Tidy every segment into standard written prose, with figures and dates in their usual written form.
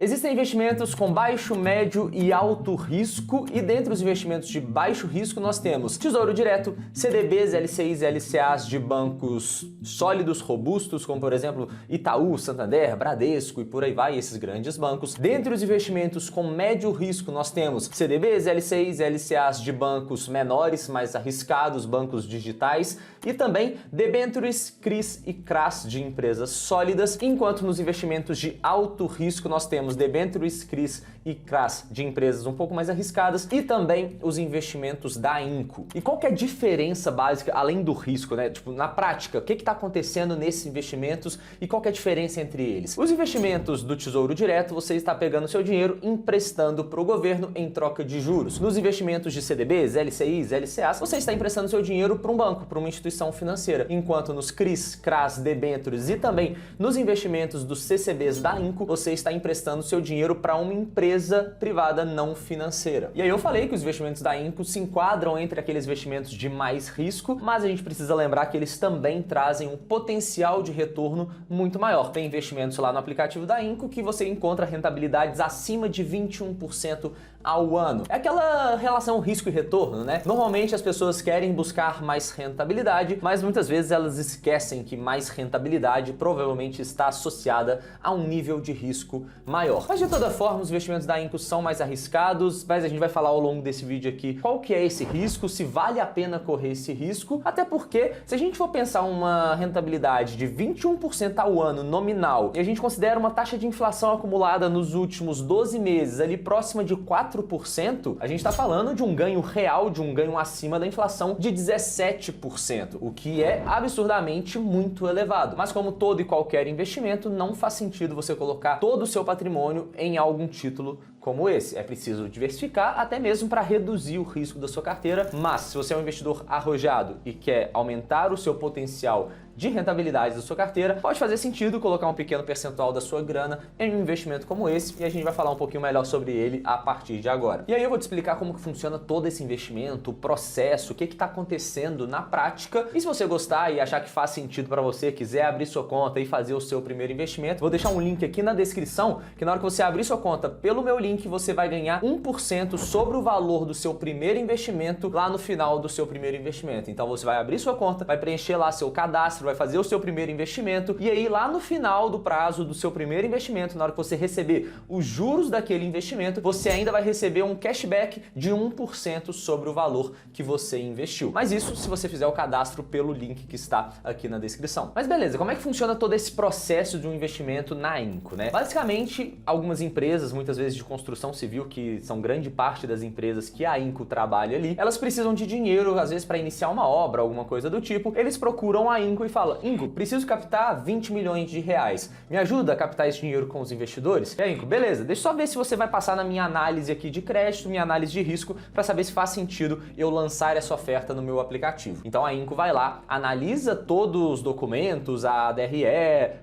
Existem investimentos com baixo, médio e alto risco, e dentre os investimentos de baixo risco nós temos Tesouro Direto, CDBs, LCIs e LCAs de bancos sólidos, robustos, como por exemplo Itaú, Santander, Bradesco e por aí vai, esses grandes bancos. Dentre os investimentos com médio risco nós temos CDBs, LCIs e LCAs de bancos menores, mais arriscados, bancos digitais, e também debêntures, CRIs e CRAs de empresas sólidas, enquanto nos investimentos de alto risco nós temos debêntures, CRIs e CRAs de empresas um pouco mais arriscadas e também os investimentos da Inco. E qual que é a diferença básica, além do risco, né? Tipo, na prática, o que está acontecendo nesses investimentos e qual que é a diferença entre eles? Os investimentos do Tesouro Direto, você está pegando seu dinheiro emprestando para o governo em troca de juros. Nos investimentos de CDBs, LCIs, LCAs, você está emprestando seu dinheiro para um banco, para uma instituição financeira, enquanto nos CRIs, CRAs, debêntures e também nos investimentos dos CCBs da Inco, você está emprestando seu dinheiro para uma empresa privada não financeira. E aí eu falei que os investimentos da Inco se enquadram entre aqueles investimentos de mais risco, mas a gente precisa lembrar que eles também trazem um potencial de retorno muito maior. Tem investimentos lá no aplicativo da Inco que você encontra rentabilidades acima de 21% ao ano. É aquela relação risco e retorno, né? Normalmente as pessoas querem buscar mais rentabilidade, mas muitas vezes elas esquecem que mais rentabilidade provavelmente está associada a um nível de risco maior. Mas de toda forma, os investimentos da Inco são mais arriscados, mas a gente vai falar ao longo desse vídeo aqui qual que é esse risco, se vale a pena correr esse risco, até porque se a gente for pensar uma rentabilidade de 21% ao ano nominal e a gente considera uma taxa de inflação acumulada nos últimos 12 meses ali próxima de 4%, a gente está falando de um ganho real, de um ganho acima da inflação de 17%, o que é absurdamente muito elevado. Mas como todo e qualquer investimento, não faz sentido você colocar todo o seu patrimônio em algum título como esse. É preciso diversificar até mesmo para reduzir o risco da sua carteira, mas se você é um investidor arrojado e quer aumentar o seu potencial de rentabilidade da sua carteira, pode fazer sentido colocar um pequeno percentual da sua grana em um investimento como esse, e a gente vai falar um pouquinho melhor sobre ele a partir de agora. E aí eu vou te explicar como que funciona todo esse investimento, o processo, o que está acontecendo na prática, e se você gostar e achar que faz sentido para você, quiser abrir sua conta e fazer o seu primeiro investimento, vou deixar um link aqui na descrição, que na hora que você abrir sua conta pelo meu link, você vai ganhar 1% sobre o valor do seu primeiro investimento lá no final do seu primeiro investimento. Então você vai abrir sua conta, vai preencher lá seu cadastro, vai fazer o seu primeiro investimento e aí lá no final do prazo do seu primeiro investimento, na hora que você receber os juros daquele investimento, você ainda vai receber um cashback de 1% sobre o valor que você investiu. Mas isso se você fizer o cadastro pelo link que está aqui na descrição. Mas beleza, como é que funciona todo esse processo de um investimento na Inco, né? Basicamente, algumas empresas, muitas vezes de construção civil, que são grande parte das empresas que a Inco trabalha ali, elas precisam de dinheiro, às vezes para iniciar uma obra, alguma coisa do tipo, eles procuram a Inco e falam: Inco, preciso captar 20 milhões de reais. Me ajuda a captar esse dinheiro com os investidores? E aí, Inco, beleza, deixa eu só ver se você vai passar na minha análise aqui de crédito, minha análise de risco, para saber se faz sentido eu lançar essa oferta no meu aplicativo. Então a Inco vai lá, analisa todos os documentos, a DRE,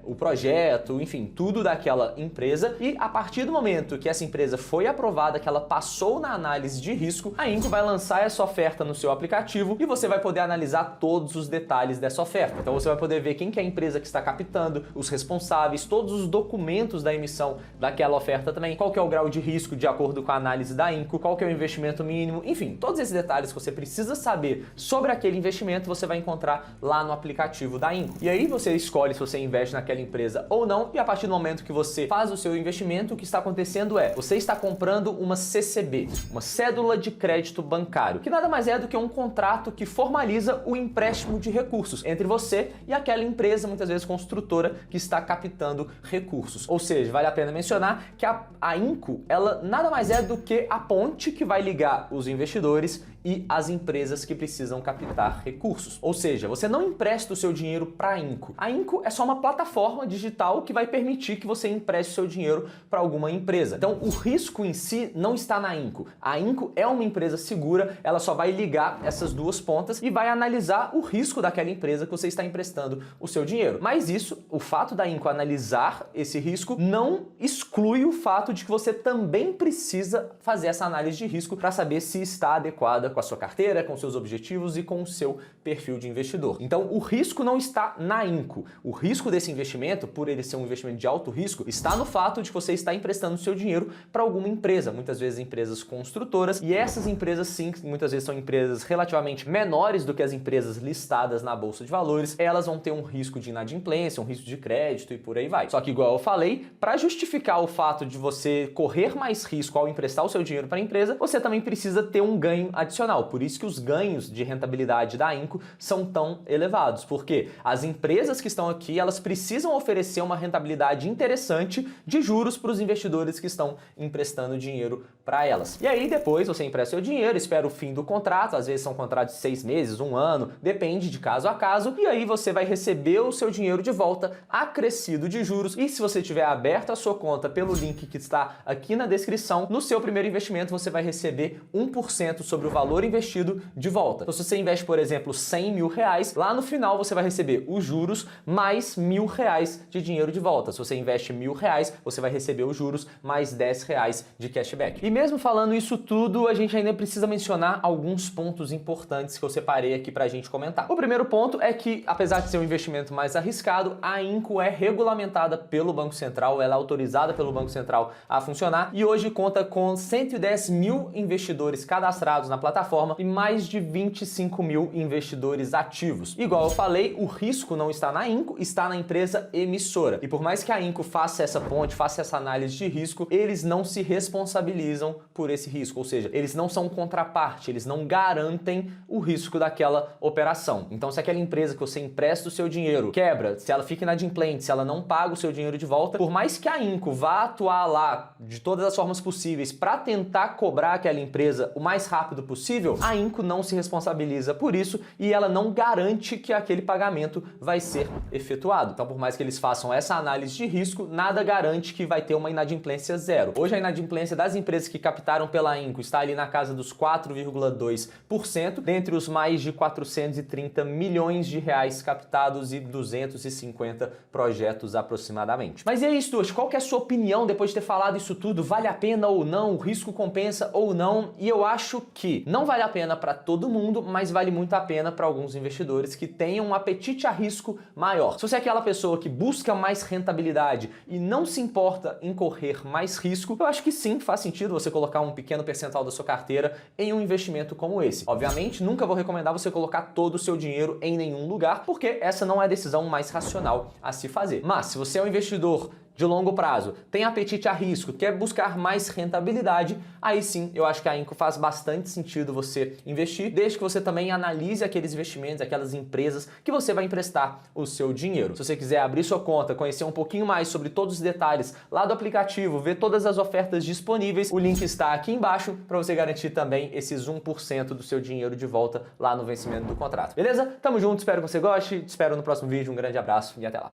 o projeto, enfim, tudo daquela empresa, e a partir do momento que essa empresa foi aprovada, que ela passou na análise de risco, a Inco vai lançar essa oferta no seu aplicativo e você vai poder analisar todos os detalhes dessa oferta. Então você vai poder ver quem que é a empresa que está captando, os responsáveis, todos os documentos da emissão daquela oferta também, qual que é o grau de risco de acordo com a análise da Inco, qual que é o investimento mínimo, enfim, todos esses detalhes que você precisa saber sobre aquele investimento você vai encontrar lá no aplicativo da Inco. E aí você escolhe se você investe naquela empresa ou não, e a partir do momento que você faz o seu investimento, o que está acontecendo é, você está comprando uma CCB, uma cédula de crédito bancário, que nada mais é do que um contrato que formaliza o empréstimo de recursos entre você e aquela empresa, muitas vezes construtora, que está captando recursos. Ou seja, vale a pena mencionar que a Inco, ela nada mais é do que a ponte que vai ligar os investidores e as empresas que precisam captar recursos. Ou seja, você não empresta o seu dinheiro para a Inco. A Inco é só uma plataforma digital que vai permitir que você empreste o seu dinheiro para alguma empresa. Então, o risco em si não está na Inco. A Inco é uma empresa segura, ela só vai ligar essas duas pontas e vai analisar o risco daquela empresa que você está emprestando o seu dinheiro. Mas isso, o fato da Inco analisar esse risco não exclui o fato de que você também precisa fazer essa análise de risco para saber se está adequada com a sua carteira, com seus objetivos e com o seu perfil de investidor. Então, o risco não está na Inco. O risco desse investimento, por ele ser um investimento de alto risco, está no fato de que você está emprestando seu dinheiro para alguma empresa, muitas vezes empresas construtoras, e essas empresas sim, muitas vezes são empresas relativamente menores do que as empresas listadas na Bolsa de Valores, elas vão ter um risco de inadimplência, um risco de crédito e por aí vai. Só que, igual eu falei, para justificar o fato de você correr mais risco ao emprestar o seu dinheiro para a empresa, você também precisa ter um ganho adicional. Por isso que os ganhos de rentabilidade da Inco são tão elevados, porque as empresas que estão aqui, elas precisam oferecer uma rentabilidade interessante de juros para os investidores que estão emprestando dinheiro para elas. E aí depois você empresta seu dinheiro, espera o fim do contrato, às vezes são contratos de 6 meses, 1 ano, depende de caso a caso, e aí você vai receber o seu dinheiro de volta acrescido de juros. E se você tiver aberto a sua conta pelo link que está aqui na descrição, no seu primeiro investimento você vai receber 1% sobre o valor investido de volta. Então, se você investe, por exemplo, 100 mil reais, lá no final você vai receber os juros mais 1.000 reais de dinheiro de volta. Se você investe 1.000 reais, você vai receber os juros mais 10 reais de cashback. E mesmo falando isso tudo, a gente ainda precisa mencionar alguns pontos importantes que eu separei aqui pra gente comentar. O primeiro ponto é que, apesar de ser um investimento mais arriscado, a Inco é regulamentada pelo Banco Central, ela é autorizada pelo Banco Central a funcionar e hoje conta com 110 mil investidores cadastrados na plataforma e mais de 25 mil investidores ativos. Igual eu falei, o risco não está na Inco, está na empresa emissora. E por mais que a Inco faça essa ponte, faça essa análise de risco, eles não se responsabilizam por esse risco, ou seja, eles não são contraparte, eles não garantem o risco daquela operação. Então, se aquela empresa que você empresta o seu dinheiro quebra, se ela fica inadimplente, se ela não paga o seu dinheiro de volta, por mais que a Inco vá atuar lá de todas as formas possíveis para tentar cobrar aquela empresa o mais rápido possível, a Inco não se responsabiliza por isso e ela não garante que aquele pagamento vai ser efetuado. Então, por mais que eles façam essa análise de risco, nada garante que vai ter uma inadimplência zero. Hoje a inadimplência das empresas que captaram pela Inco está ali na casa dos 4,2%, dentre os mais de 430 milhões de reais captados e 250 projetos aproximadamente. Mas e aí, Stuart, qual que é a sua opinião depois de ter falado isso tudo? Vale a pena ou não? O risco compensa ou não? E eu acho que não vale a pena para todo mundo, mas vale muito a pena para alguns investidores que tenham um apetite a risco maior. Se você é aquela pessoa que busca mais rentabilidade e não se importa em correr mais risco, eu acho que sim, faz sentido você colocar um pequeno percentual da sua carteira em um investimento como esse. Obviamente, nunca vou recomendar você colocar todo o seu dinheiro em nenhum lugar, porque essa não é a decisão mais racional a se fazer. Mas se você é um investidor de longo prazo, tem apetite a risco, quer buscar mais rentabilidade, aí sim, eu acho que a Inco faz bastante sentido você investir, desde que você também analise aqueles investimentos, aquelas empresas que você vai emprestar o seu dinheiro. Se você quiser abrir sua conta, conhecer um pouquinho mais sobre todos os detalhes lá do aplicativo, ver todas as ofertas disponíveis, o link está aqui embaixo para você garantir também esses 1% do seu dinheiro de volta lá no vencimento do contrato. Beleza? Tamo junto, espero que você goste, te espero no próximo vídeo, um grande abraço e até lá.